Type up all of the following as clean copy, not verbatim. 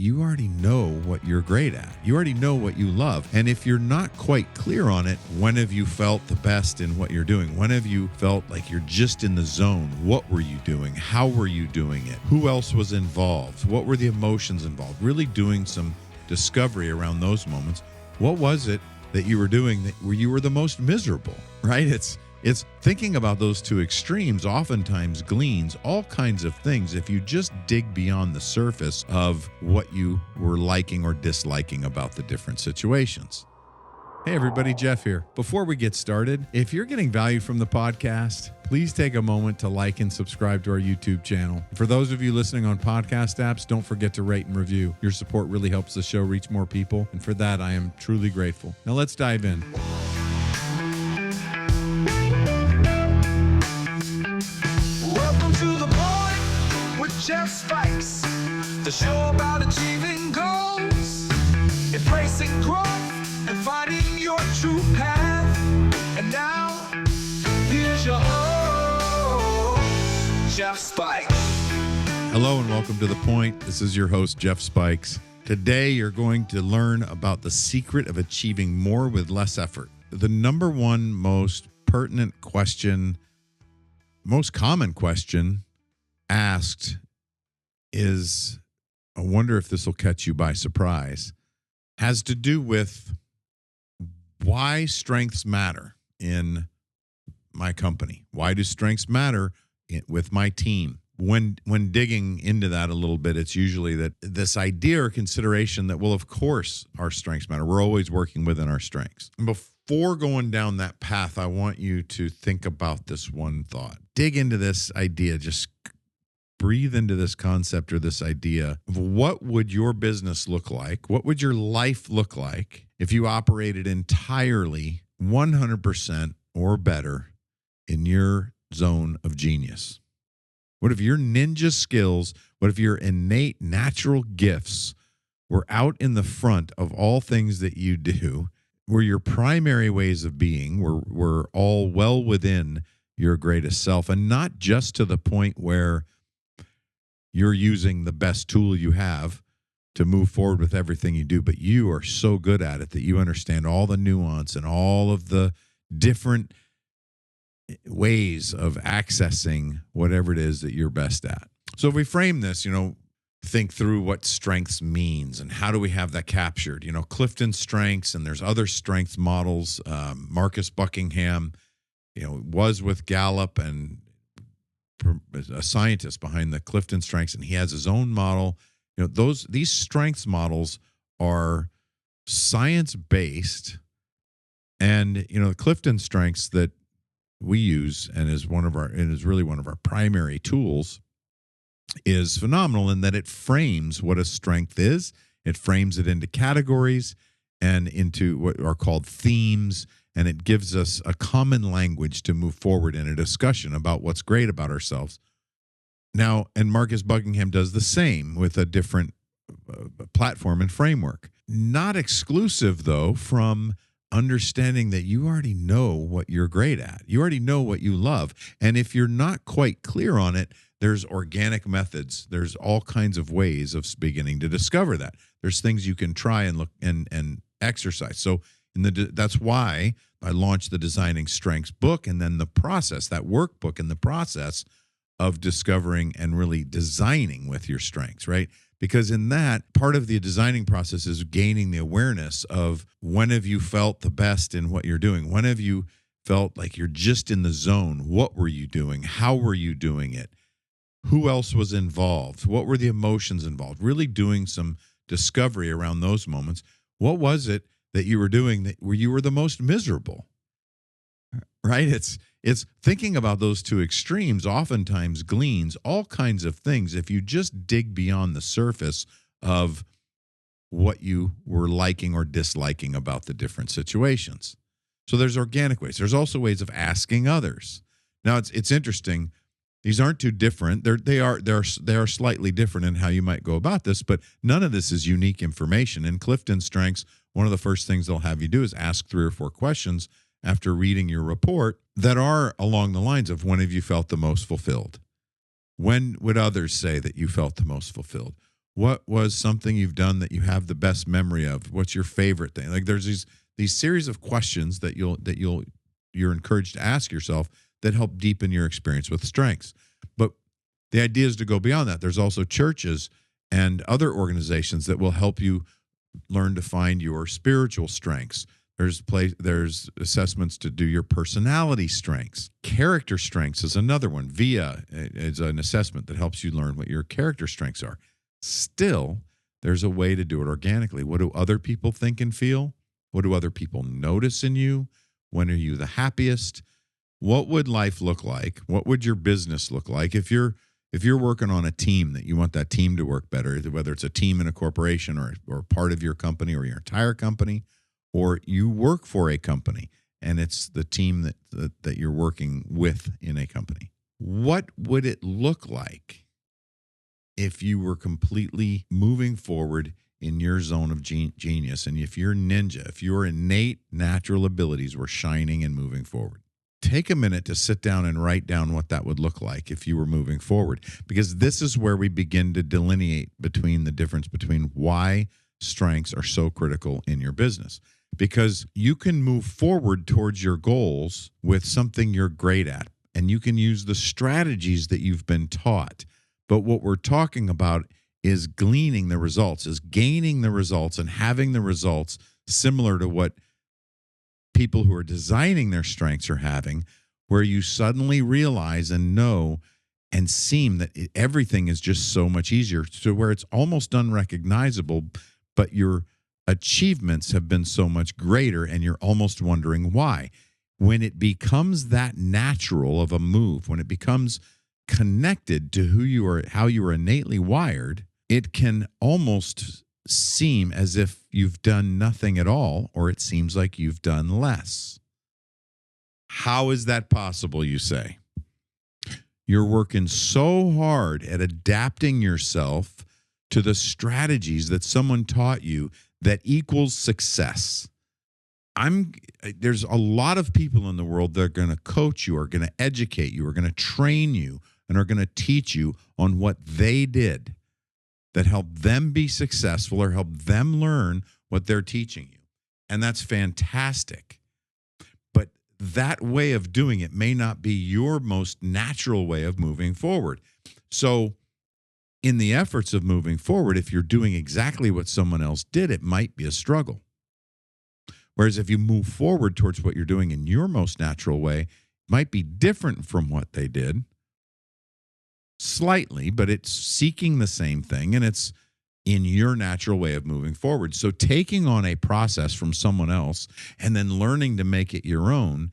you already know what you're great at. You already know what you love. And if you're not quite clear on it, when have you felt the best in what you're doing? When have you felt like you're just in the zone? What were you doing? How were you doing it? Who else was involved? What were the emotions involved? Really doing some discovery around those moments. What was it that you were doing where you were the most miserable, right? It's thinking about those two extremes oftentimes gleans all kinds of things if you just dig beyond the surface of what you were liking or disliking about the different situations. Hey everybody, Jeff here. Before we get started, if you're getting value from the podcast, please take a moment to like and subscribe to our YouTube channel. For those of you listening on podcast apps, don't forget to rate and review. Your support really helps the show reach more people, and for that, I am truly grateful. Now let's dive in. Jeff Spikes, the show about achieving goals, embracing growth, and finding your true path. And now, here's your host, Jeff Spikes. Hello and welcome to The Point. This is your host, Jeff Spikes. Today, you're going to learn about the secret of achieving more with less effort. The number one most pertinent question, most common question asked is, I wonder if this will catch you by surprise, has to do with why strengths matter in my company. Why do strengths matter with my team? When digging into that a little bit, it's usually that this idea or consideration that, well, of course, our strengths matter. We're always working within our strengths. And before going down that path, I want you to think about this one thought. Dig into this idea, just breathe into this concept or this idea of what would your business look like? What would your life look like if you operated entirely 100% or better in your zone of genius? What if your ninja skills, what if your innate natural gifts were out in the front of all things that you do, were your primary ways of being, were all well within your greatest self, and not just to the point where you're using the best tool you have to move forward with everything you do, but you are so good at it that you understand all the nuance and all of the different ways of accessing whatever it is that you're best at. So if we frame this, think through what strengths means and how do we have that captured? Clifton strengths, and there's other strengths models. Marcus Buckingham, was with Gallup and a scientist behind the Clifton strengths, and he has his own model. These strengths models are science-based, and the Clifton strengths that we use and is really one of our primary tools is phenomenal in that it frames what a strength is. It frames it into categories and into what are called themes, and it gives us a common language to move forward in a discussion about what's great about ourselves. Now, and Marcus Buckingham does the same with a different platform and framework. Not exclusive, though, from understanding that you already know what you're great at. You already know what you love. And if you're not quite clear on it, there's organic methods. There's all kinds of ways of beginning to discover that. There's things you can try and look and exercise. So that's why I launched the Designing Strengths book, and then the process, that workbook, and the process of discovering and really designing with your strengths, right? Because in that, part of the designing process is gaining the awareness of when have you felt the best in what you're doing? When have you felt like you're just in the zone? What were you doing? How were you doing it? Who else was involved? What were the emotions involved? Really doing some discovery around those moments. What was it that you were doing where you were the most miserable, right? It's thinking about those two extremes oftentimes gleans all kinds of things if you just dig beyond the surface of what you were liking or disliking about the different situations. So there's organic ways. There's also ways of asking others. Now it's interesting. These aren't too different. They are slightly different in how you might go about this, but none of this is unique information. In Clifton Strengths, one of the first things they'll have you do is ask 3 or 4 questions after reading your report that are along the lines of, when have you felt the most fulfilled? When would others say that you felt the most fulfilled? What was something you've done that you have the best memory of? What's your favorite thing? Like there's these series of questions that you're encouraged to ask yourself that help deepen your experience with strengths. But the idea is to go beyond that. There's also churches and other organizations that will help you learn to find your spiritual strengths. There's assessments to do your personality strengths. Character strengths is another one. VIA is an assessment that helps you learn what your character strengths are. Still, there's a way to do it organically. What do other people think and feel? What do other people notice in you? When are you the happiest? What would life look like? What would your business look like if you're working on a team that you want that team to work better, whether it's a team in a corporation or part of your company or your entire company, or you work for a company and it's the team that you're working with in a company? What would it look like if you were completely moving forward in your zone of genius, and if your ninja, if your innate natural abilities were shining and moving forward? Take a minute to sit down and write down what that would look like if you were moving forward, because this is where we begin to delineate between the difference between why strengths are so critical in your business. Because you can move forward towards your goals with something you're great at, and you can use the strategies that you've been taught. But what we're talking about is gleaning the results, is gaining the results and having the results similar to what people who are designing their strengths are having, where you suddenly realize and know and seem that everything is just so much easier, to where it's almost unrecognizable, but your achievements have been so much greater and you're almost wondering why. When it becomes that natural of a move, when it becomes connected to who you are, how you are innately wired, it can almost seem as if you've done nothing at all, or it seems like you've done less. How is that possible, you say? You're working so hard at adapting yourself to the strategies that someone taught you that equals success. There's a lot of people in the world that are going to coach you, are going to educate you, are going to train you, and are going to teach you on what they did that helped them be successful or help them learn what they're teaching you. And that's fantastic. But that way of doing it may not be your most natural way of moving forward. So in the efforts of moving forward, if you're doing exactly what someone else did, it might be a struggle. Whereas if you move forward towards what you're doing in your most natural way, it might be different from what they did slightly, but it's seeking the same thing, and it's in your natural way of moving forward. So taking on a process from someone else and then learning to make it your own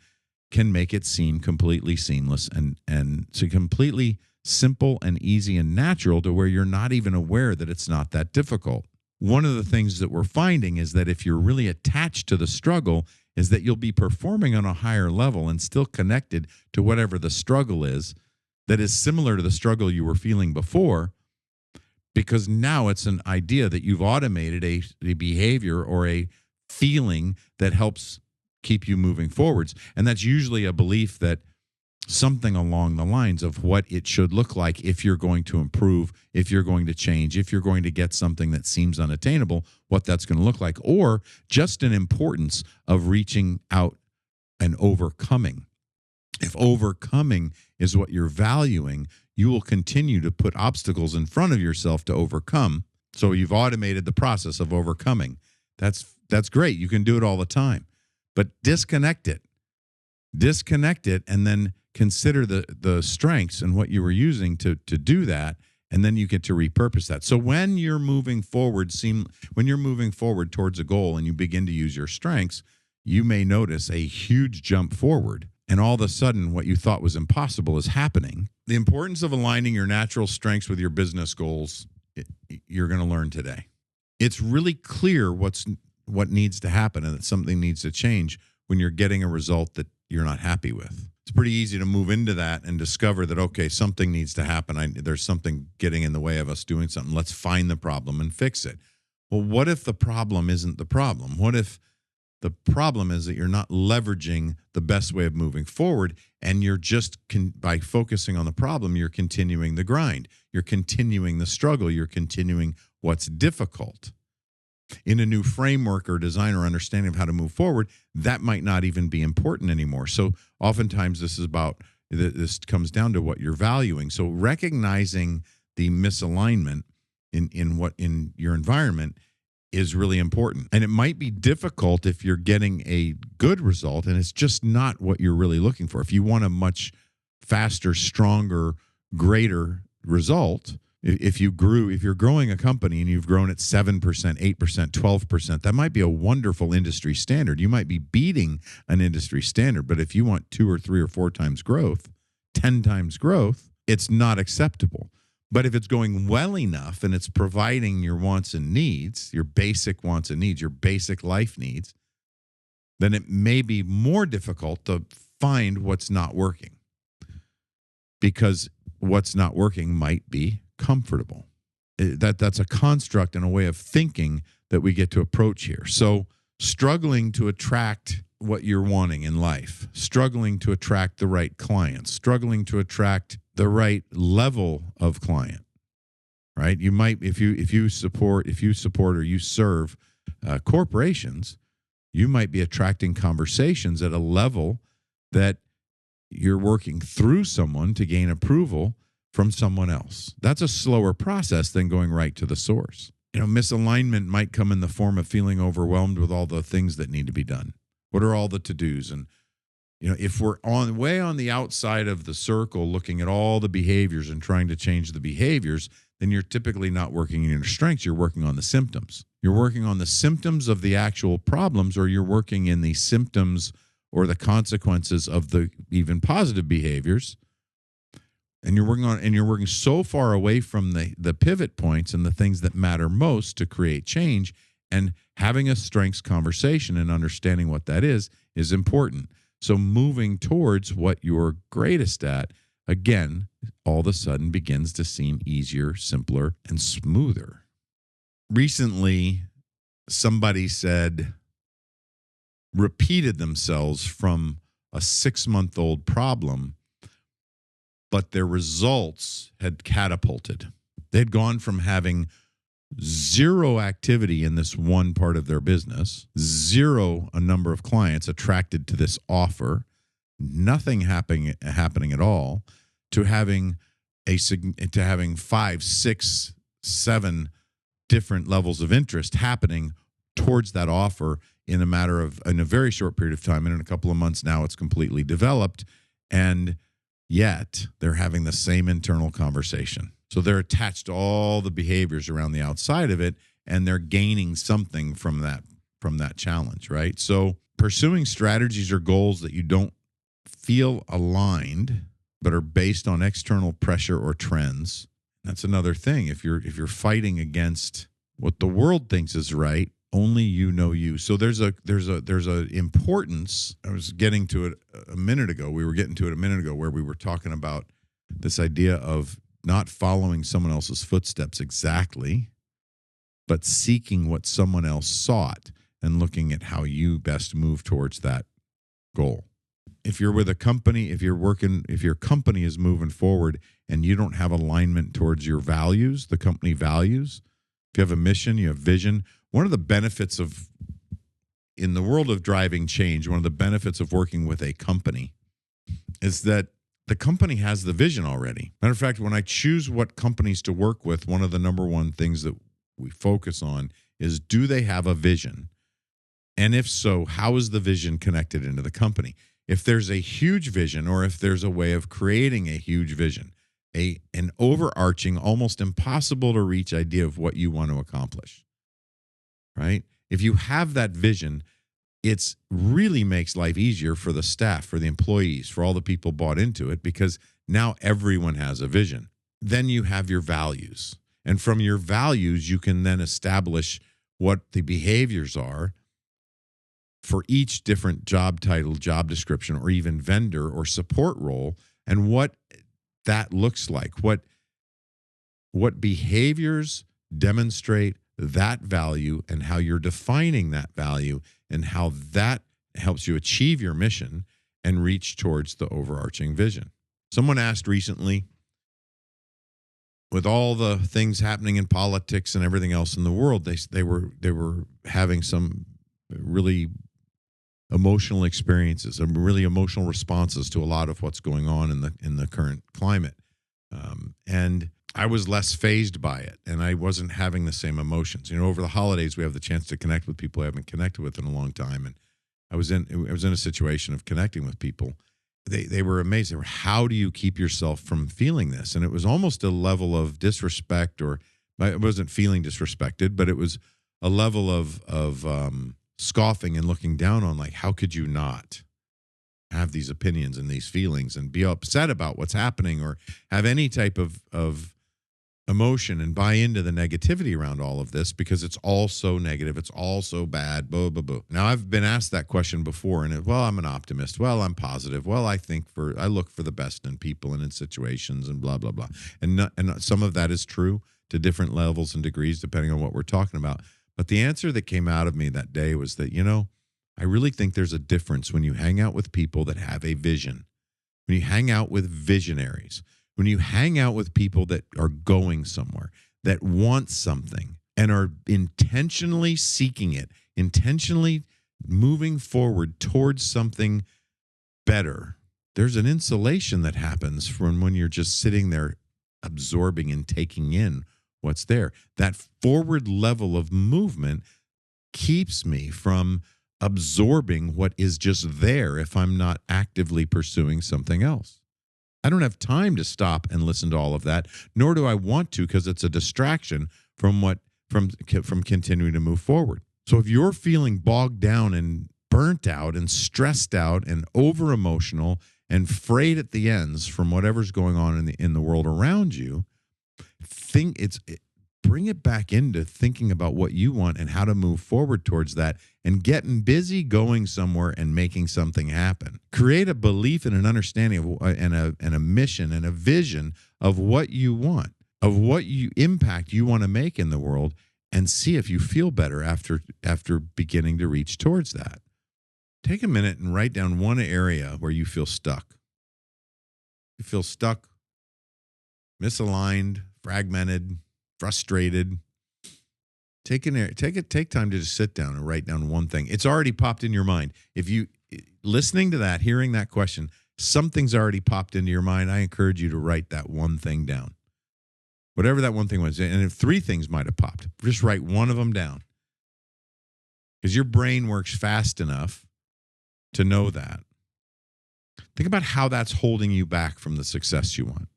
can make it seem completely seamless and so completely simple and easy and natural, to where you're not even aware that it's not that difficult. One of the things that we're finding is that if you're really attached to the struggle, is that you'll be performing on a higher level and still connected to whatever the struggle is, that is similar to the struggle you were feeling before, because now it's an idea that you've automated a behavior or a feeling that helps keep you moving forwards. And that's usually a belief that something along the lines of what it should look like if you're going to improve, if you're going to change, if you're going to get something that seems unattainable, what that's going to look like, or just an importance of reaching out and overcoming. If overcoming is what you're valuing, you will continue to put obstacles in front of yourself to overcome. So you've automated the process of overcoming. That's great. You can do it all the time. But disconnect it. Disconnect it, and then consider the strengths and what you were using to do that, and then you get to repurpose that. So when you're moving forward towards a goal and you begin to use your strengths, you may notice a huge jump forward. And all of a sudden, what you thought was impossible is happening. The importance of aligning your natural strengths with your business goals, you're going to learn today. It's really clear what needs to happen and that something needs to change when you're getting a result that you're not happy with. It's pretty easy to move into that and discover that, okay, something needs to happen. There's something getting in the way of us doing something. Let's find the problem and fix it. Well, what if the problem isn't the problem? What if the problem is that you're not leveraging the best way of moving forward, and you're just, by focusing on the problem, you're continuing the grind. You're continuing the struggle. You're continuing what's difficult. In a new framework or design or understanding of how to move forward, that might not even be important anymore. So oftentimes this comes down to what you're valuing. So recognizing the misalignment in your environment is really important. And it might be difficult if you're getting a good result and it's just not what you're really looking for. If you want a much faster, stronger, greater result, if you're growing a company and you've grown at 7%, 8%, 12%, that might be a wonderful industry standard. You might be beating an industry standard, but if you want 2 or 3 or 4 times growth, 10 times growth, it's not acceptable. But if it's going well enough and it's providing your wants and needs, your basic wants and needs, your basic life needs, then it may be more difficult to find what's not working, because what's not working might be comfortable. That's a construct and a way of thinking that we get to approach here. So struggling to attract what you're wanting in life, struggling to attract the right clients, struggling to attract the right level of client, right? You might, if you support or you serve corporations, you might be attracting conversations at a level that you're working through someone to gain approval from someone else. That's a slower process than going right to the source. Misalignment might come in the form of feeling overwhelmed with all the things that need to be done. What are all the to-dos? And if we're way on the outside of the circle looking at all the behaviors and trying to change the behaviors, then you're typically not working in your strengths. You're working on the symptoms. You're working on the symptoms of the actual problems, or you're working in the symptoms or the consequences of the even positive behaviors. And you're working so far away from the pivot points and the things that matter most to create change. And having a strengths conversation and understanding what that is important. So moving towards what you're greatest at, again, all of a sudden begins to seem easier, simpler, and smoother. Recently, somebody repeated themselves from a 6-month-old problem, but their results had catapulted. They'd gone from having zero activity in this one part of their business, a number of clients attracted to this offer, nothing happening at all, to having 5, 6, 7 different levels of interest happening towards that offer in a very short period of time. And in a couple of months now, it's completely developed. And yet they're having the same internal conversation. So they're attached to all the behaviors around the outside of it, and they're gaining something from that challenge, right? So pursuing strategies or goals that you don't feel aligned, but are based on external pressure or trends. That's another thing. If you're fighting against what the world thinks is right, only you know you. So there's a importance. I was getting to it a minute ago. We were getting to it a minute ago where we were talking about this idea of not following someone else's footsteps exactly, but seeking what someone else sought and looking at how you best move towards that goal. If you're with a company, if your company is moving forward and you don't have alignment towards your values, the company values, if you have a mission, you have vision, one of the benefits in the world of driving change, one of the benefits of working with a company is that the company has the vision already. Matter of fact, when I choose what companies to work with, one of the number one things that we focus on is, do they have a vision? And if so, how is the vision connected into the company? If there's a huge vision, or if there's a way of creating a huge vision, an overarching, almost impossible to reach idea of what you want to accomplish, right? If you have that vision, it really makes life easier for the staff, for the employees, for all the people bought into it, because now everyone has a vision. Then you have your values. And from your values, you can then establish what the behaviors are for each different job title, job description, or even vendor or support role, and what that looks like. What behaviors demonstrate that value, and how you're defining that value, and how that helps you achieve your mission and reach towards the overarching vision. Someone asked recently, with all the things happening in politics and everything else in the world, they were having some really emotional experiences, some really emotional responses to a lot of what's going on in the current climate. And I was less phased by it, and I wasn't having the same emotions. Over the holidays, we have the chance to connect with people I haven't connected with in a long time, and I was in a situation of connecting with people. They were amazed. They were, how do you keep yourself from feeling this? And it was almost a level of disrespect, or I wasn't feeling disrespected, but it was a level of scoffing and looking down on, like, how could you not have these opinions and these feelings and be upset about what's happening, or have any type of emotion and buy into the negativity around all of this, because it's all so negative. It's all so bad. Blah, blah, blah. Now, I've been asked that question before, and well, I'm an optimist. Well, I'm positive. Well, I look for the best in people and in situations and blah, blah, blah. And some of that is true to different levels and degrees, depending on what we're talking about. But the answer that came out of me that day was that, I really think there's a difference when you hang out with people that have a vision, when you hang out with visionaries, when you hang out with people that are going somewhere, that want something and are intentionally seeking it, intentionally moving forward towards something better. There's an insulation that happens from when you're just sitting there absorbing and taking in what's there. That forward level of movement keeps me from absorbing what is just there if I'm not actively pursuing something else. I don't have time to stop and listen to all of that, nor do I want to, because it's a distraction from continuing to move forward. So if you're feeling bogged down and burnt out and stressed out and over emotional and frayed at the ends from whatever's going on in the world around you, bring it back into thinking about what you want and how to move forward towards that, and getting busy going somewhere and making something happen. Create a belief and an understanding of and a mission and a vision of what you want, of what impact you want to make in the world, and see if you feel better after beginning to reach towards that. Take a minute and write down one area where you feel stuck. You feel stuck, misaligned, fragmented, frustrated. Take time to just sit down and write down one thing. It's already popped in your mind. If you listening to that, hearing that question, something's already popped into your mind. I encourage you to write that one thing down. Whatever that one thing was. And if 3 things might have popped, just write one of them down. Because your brain works fast enough to know that. Think about how that's holding you back from the success you want.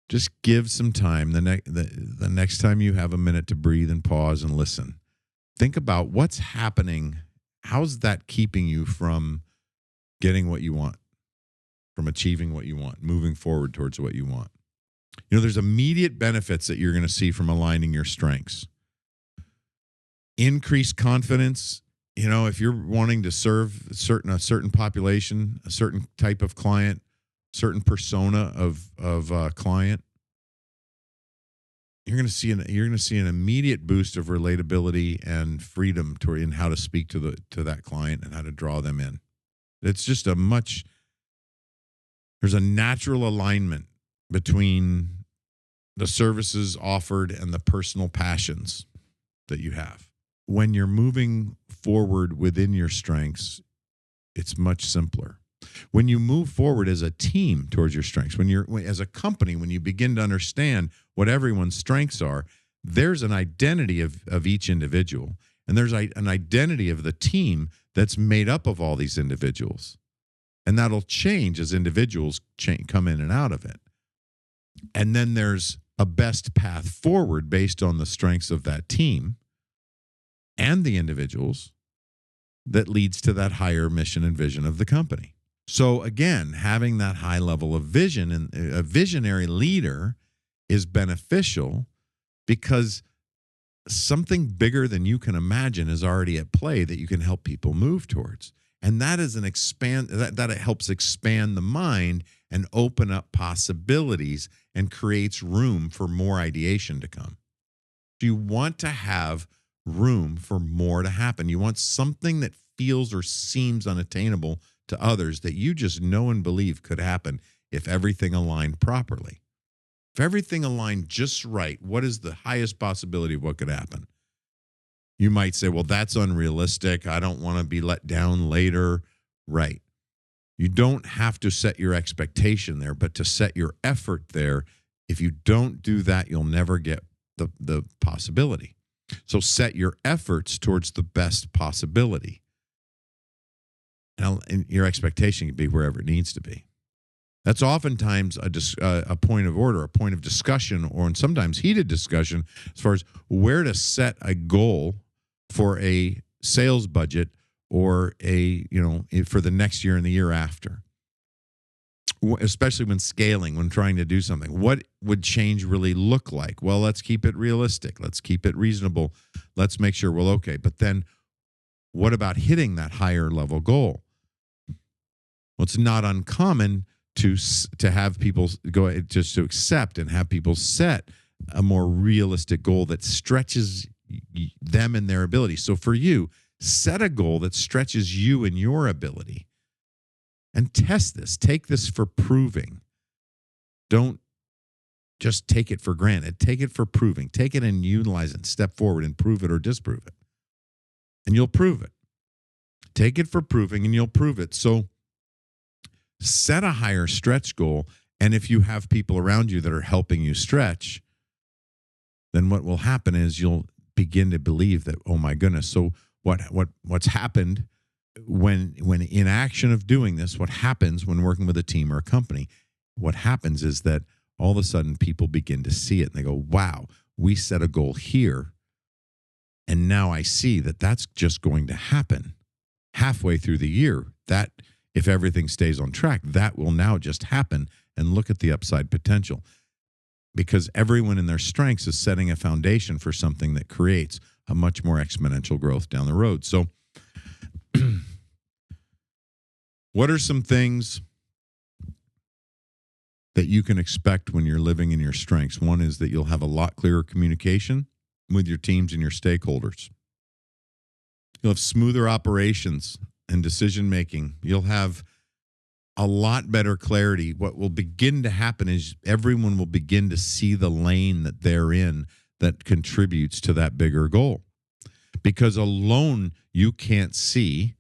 Just give some time. The next time you have a minute to breathe and pause and listen, think about what's happening. How's that keeping you from getting what you want, from achieving what you want, moving forward towards what you want? There's immediate benefits that you're going to see from aligning your strengths. Increased confidence. If you're wanting to serve a certain population, a certain type of client, certain persona of client, you're going to see an immediate boost of relatability and freedom in how to speak to that client and how to draw them in. It's just there's a natural alignment between the services offered and the personal passions that you have. When you're moving forward within your strengths, it's much simpler. When you move forward as a team towards your strengths, as a company, when you begin to understand what everyone's strengths are, there's an identity of each individual, and there's an identity of the team that's made up of all these individuals. And that'll change as individuals come in and out of it. And then there's a best path forward based on the strengths of that team and the individuals that leads to that higher mission and vision of the company. So again, having that high level of vision and a visionary leader is beneficial, because something bigger than you can imagine is already at play that you can help people move towards. And that is that it helps expand the mind and open up possibilities and creates room for more ideation to come. You want to have room for more to happen. You want something that feels or seems unattainable to others that you just know and believe could happen if everything aligned properly. If everything aligned just right, what is the highest possibility of what could happen? You might say, well, that's unrealistic. I don't want to be let down later. Right. You don't have to set your expectation there, but to set your effort there. If you don't do that, you'll never get the possibility. So set your efforts towards the best possibility. And your expectation can be wherever it needs to be. That's oftentimes a point of order, a point of discussion, or sometimes heated discussion as far as where to set a goal for a sales budget or for the next year and the year after. Especially when scaling, when trying to do something. What would change really look like? Well, let's keep it realistic. Let's keep it reasonable. Let's make sure we're okay. But then what about hitting that higher level goal? Well, it's not uncommon to have people go just to accept and have people set a more realistic goal that stretches them and their ability. So for you, set a goal that stretches you and your ability. And test this. Take this for proving. Don't just take it for granted. Take it for proving. Take it and utilize it. Step forward and prove it or disprove it. And you'll prove it. Take it for proving and you'll prove it. So set a higher stretch goal. And if you have people around you that are helping you stretch, then what will happen is you'll begin to believe that, oh my goodness. So what's happened when in action of doing this, what happens when working with a team or a company, what happens is that all of a sudden people begin to see it and they go, wow, we set a goal here. And now I see that that's just going to happen halfway through the year. That if everything stays on track, that will now just happen. And look at the upside potential, because everyone in their strengths is setting a foundation for something that creates a much more exponential growth down the road. So what are some things that you can expect when you're living in your strengths? One is that you'll have a lot clearer communication with your teams and your stakeholders. You'll have smoother operations and decision making. You'll have a lot better clarity. What will begin to happen is everyone will begin to see the lane that they're in that contributes to that bigger goal. Because alone, you can't see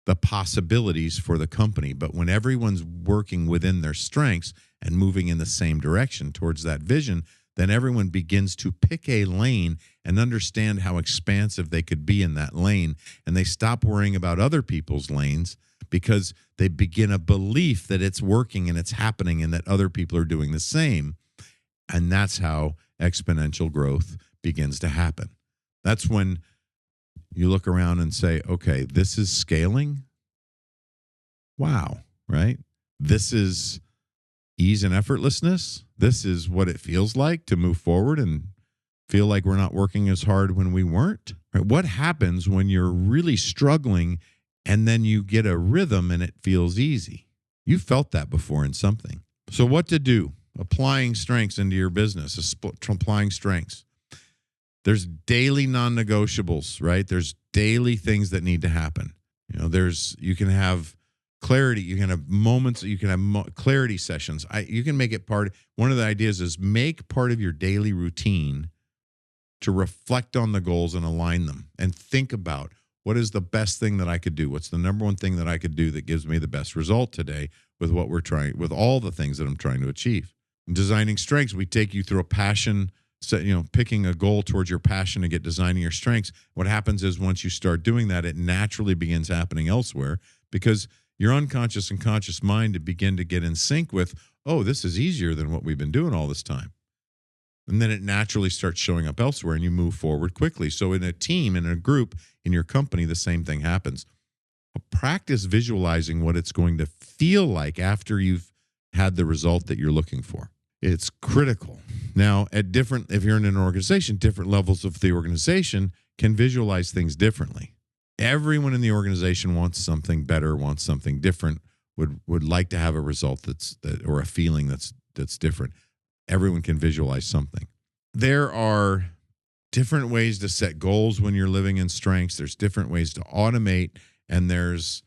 the possibilities for the company. But when everyone's working within their strengths and moving in the same direction towards that vision, then everyone begins to pick a lane and understand how expansive they could be in that lane. And they stop worrying about other people's lanes because they begin a belief that it's working and it's happening and that other people are doing the same. And that's how exponential growth begins to happen. That's when you look around and say, okay, this is scaling. Wow, right? This is ease and effortlessness. This is what it feels like to move forward and feel like we're not working as hard when we weren't. Right? What happens when you're really struggling and then you get a rhythm and it feels easy? You felt that before in something. So what to do? Applying strengths into your business, applying strengths. There's daily non-negotiables, right? There's daily things that need to happen. You can have clarity. You can have moments. You can have clarity sessions. You can make it part. One of the ideas is make part of your daily routine to reflect on the goals and align them and think about what is the best thing that I could do? What's the number one thing that I could do that gives me the best result today with what we're trying, with all the things that I'm trying to achieve. In designing strengths, we take you through a passion. So, picking a goal towards your passion to get designing your strengths. What happens is once you start doing that, it naturally begins happening elsewhere because your unconscious and conscious mind begin to get in sync with, oh, this is easier than what we've been doing all this time. And then it naturally starts showing up elsewhere and you move forward quickly. So in a team, in a group, in your company, the same thing happens. Practice visualizing what it's going to feel like after you've had the result that you're looking for. It's critical. Now, if you're in an organization, different levels of the organization can visualize things differently. Everyone in the organization wants something better, wants something different, would like to have a result or a feeling that's different. Everyone can visualize something. There are different ways to set goals when you're living in strengths. There's different ways to automate, and there's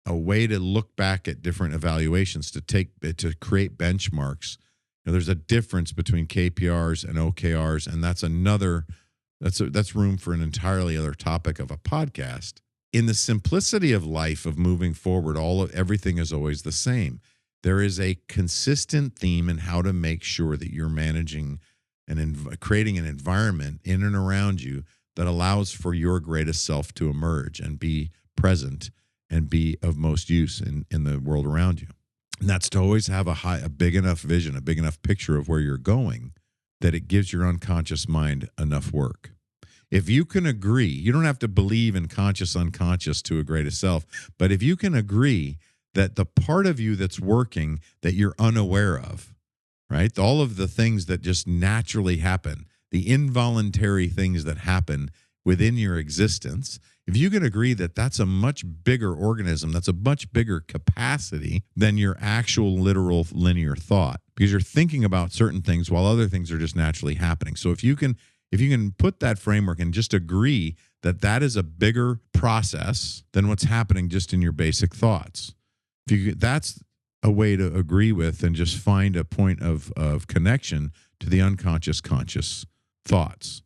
a way to look back at different evaluations to create benchmarks There's a difference between KPRs and OKRs, and that's room for an entirely other topic of a podcast. In the simplicity of life of moving forward, everything is always the same. There is a consistent theme in how to make sure that you're managing and creating an environment in and around you that allows for your greatest self to emerge and be present and be of most use in the world around you. And that's to always have a big enough vision, a big enough picture of where you're going that it gives your unconscious mind enough work. If you can agree, you don't have to believe in conscious, unconscious to a greatest self, but if you can agree that the part of you that's working that you're unaware of, right? All of the things that just naturally happen, the involuntary things that happen within your existence, if you can agree that that's a much bigger organism, that's a much bigger capacity than your actual literal linear thought, because you're thinking about certain things while other things are just naturally happening. So if you can put that framework and just agree that that is a bigger process than what's happening just in your basic thoughts, that's a way to agree with and just find a point of connection to the unconscious conscious thoughts.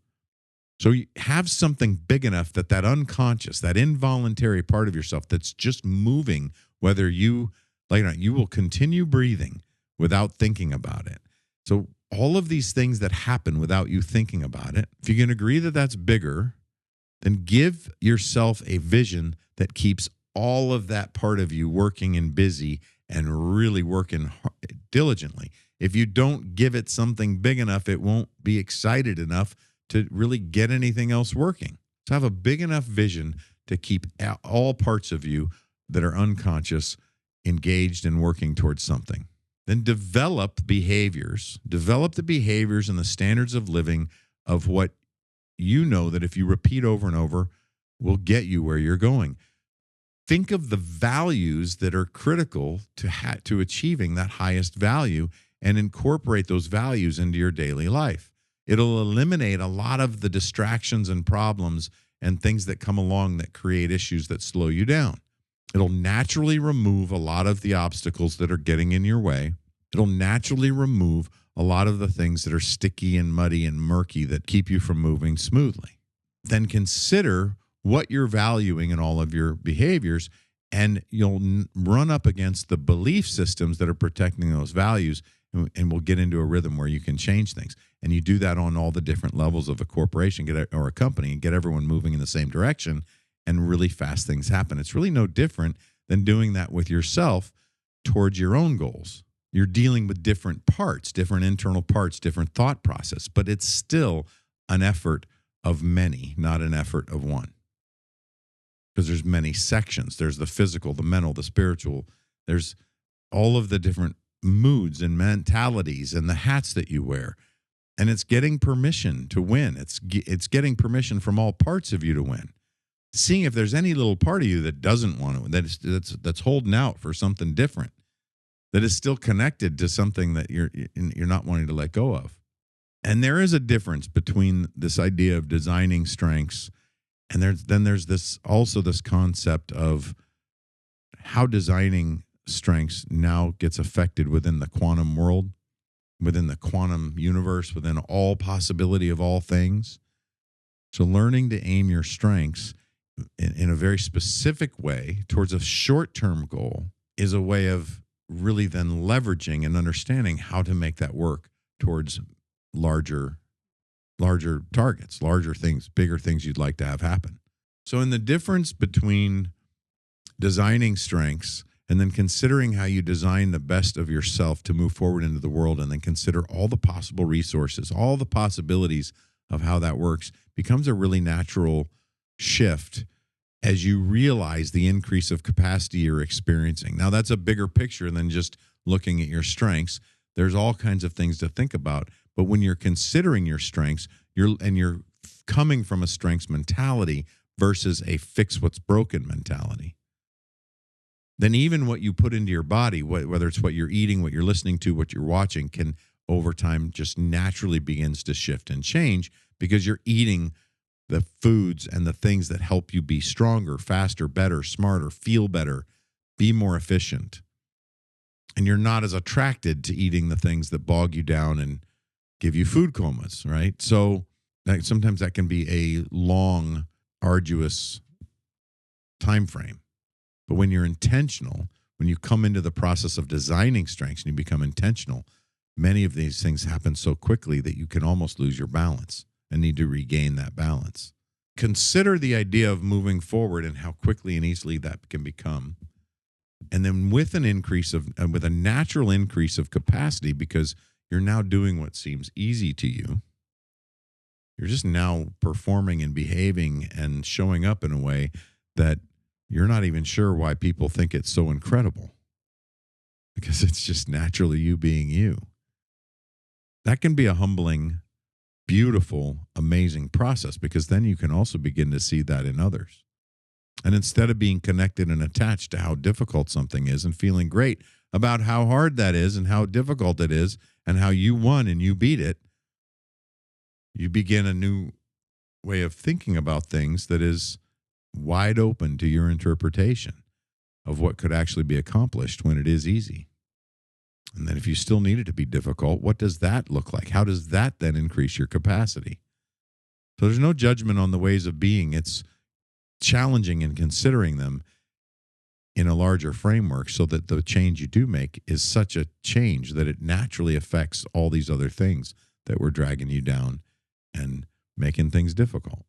So you have something big enough that unconscious, that involuntary part of yourself that's just moving, whether you like it or not, you will continue breathing without thinking about it. So all of these things that happen without you thinking about it, if you can agree that that's bigger, then give yourself a vision that keeps all of that part of you working and busy and really working diligently. If you don't give it something big enough, it won't be excited enough to really get anything else working. So have a big enough vision to keep all parts of you that are unconscious engaged and working towards something. Then develop the behaviors and the standards of living of what you know that if you repeat over and over will get you where you're going. Think of the values that are critical to achieving that highest value and incorporate those values into your daily life. It'll eliminate a lot of the distractions and problems and things that come along that create issues that slow you down. It'll naturally remove a lot of the obstacles that are getting in your way. It'll naturally remove a lot of the things that are sticky and muddy and murky that keep you from moving smoothly. Then consider what you're valuing in all of your behaviors, and you'll run up against the belief systems that are protecting those values, and we'll get into a rhythm where you can change things. And you do that on all the different levels of a corporation or a company and get everyone moving in the same direction, and really fast things happen. It's really no different than doing that with yourself towards your own goals. You're dealing with different parts, different internal parts, different thought process, but it's still an effort of many, not an effort of one. Because there's many sections. There's the physical, the mental, the spiritual. There's all of the different moods and mentalities and the hats that you wear. And it's getting permission to win. It's getting permission from all parts of you to win. Seeing if there's any little part of you that doesn't want to win, that's holding out for something different, that is still connected to something that you're not wanting to let go of. And there is a difference between this idea of designing strengths, and there's this concept of how designing strengths now gets affected within the quantum world, within the quantum universe, within all possibility of all things. So learning to aim your strengths in a very specific way towards a short-term goal is a way of really then leveraging and understanding how to make that work towards larger targets, larger things, bigger things you'd like to have happen. So in the difference between designing strengths and then considering how you design the best of yourself to move forward into the world, and then consider all the possible resources, all the possibilities of how that works, becomes a really natural shift as you realize the increase of capacity you're experiencing. Now, that's a bigger picture than just looking at your strengths. There's all kinds of things to think about. But when you're considering your strengths, you're coming from a strengths mentality versus a fix what's broken mentality, then even what you put into your body, whether it's what you're eating, what you're listening to, what you're watching, can over time just naturally begins to shift and change, because you're eating the foods and the things that help you be stronger, faster, better, smarter, feel better, be more efficient. And you're not as attracted to eating the things that bog you down and give you food comas, right? So sometimes that can be a long, arduous time frame. But when you're intentional, when you come into the process of designing strengths and you become intentional, many of these things happen so quickly that you can almost lose your balance and need to regain that balance. Consider the idea of moving forward and how quickly and easily that can become. And then with with a natural increase of capacity, because you're now doing what seems easy to you, you're just now performing and behaving and showing up in a way that you're not even sure why people think it's so incredible, because it's just naturally you being you. That can be a humbling, beautiful, amazing process, because then you can also begin to see that in others. And instead of being connected and attached to how difficult something is and feeling great about how hard that is and how difficult it is and how you won and you beat it, you begin a new way of thinking about things that is wide open to your interpretation of what could actually be accomplished when it is easy. And then if you still need it to be difficult, what does that look like? How does that then increase your capacity? So there's no judgment on the ways of being. It's challenging and considering them in a larger framework so that the change you do make is such a change that it naturally affects all these other things that were dragging you down and making things difficult.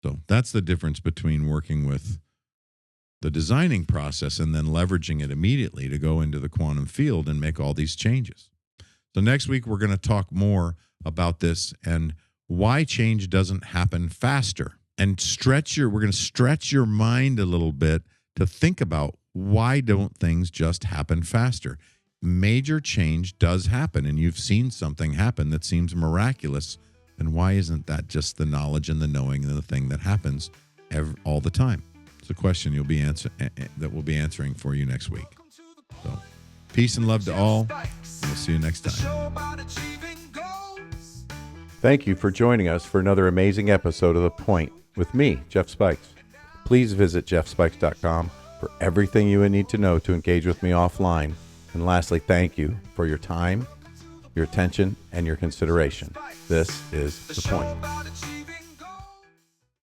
So that's the difference between working with the designing process and then leveraging it immediately to go into the quantum field and make all these changes. So next week, we're going to talk more about this and why change doesn't happen faster. And we're going to stretch your mind a little bit to think about why don't things just happen faster? Major change does happen, and you've seen something happen that seems miraculous. And why isn't that just the knowledge and the knowing and the thing that happens all the time? It's a question that we'll be answering for you next week. So, peace and love to all. We'll see you next time. Thank you for joining us for another amazing episode of The Point with me, Jeff Spikes. Please visit jeffspikes.com for everything you would need to know to engage with me offline. And lastly, thank you for your time, your attention, and your consideration. This is The Point.